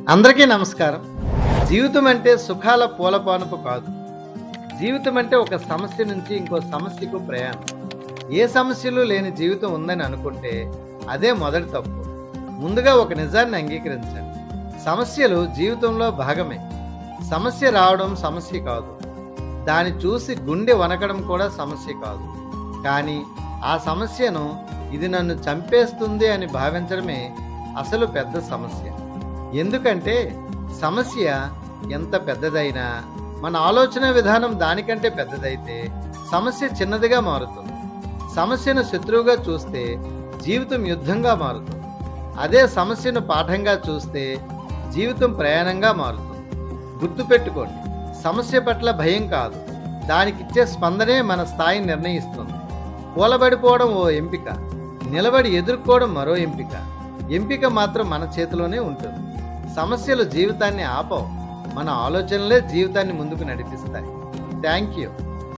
అందరికీ నమస్కారం. జీవితం అంటే సుఖాల పూలపానుపు కాదు. జీవితం అంటే ఒక సమస్య నుంచి ఇంకో సమస్యకు ప్రయాణం. ఏ సమస్యలు లేని జీవితం ఉందని అనుకుంటే అదే మొదటి తప్పు. ముందుగా ఒక నిజాన్ని అంగీకరించండి. సమస్యలు జీవితంలో భాగమే. సమస్య రావడం సమస్య కాదు. దాన్ని చూసి గుండె వనకడం కూడా సమస్య కాదు. కానీ ఆ సమస్యను ఇది నన్ను చంపేస్తుంది అని భావించడమే అసలు పెద్ద సమస్య. ఎందుకంటే సమస్య ఎంత పెద్దదైనా మన ఆలోచన విధానం దానికంటే పెద్దదైతే సమస్య చిన్నదిగా మారుతుంది. సమస్యను శత్రువుగా చూస్తే జీవితం యుద్ధంగా మారుతుంది. అదే సమస్యను పాఠంగా చూస్తే జీవితం ప్రయాణంగా మారుతుంది. గుర్తుపెట్టుకోండి, సమస్య పట్ల భయం కాదు, దానికిచ్చే స్పందనే మన స్థాయిని నిర్ణయిస్తుంది. కూలబడిపోవడం ఓ ఎంపిక, నిలబడి ఎదుర్కోవడం మరో ఎంపిక. ఎంపిక మాత్రం మన చేతిలోనే ఉంటుంది. సమస్యలు జీవితాన్ని ఆపవు, మన ఆలోచనలే జీవితాన్ని ముందుకు నడిపిస్తాయి. Thank you.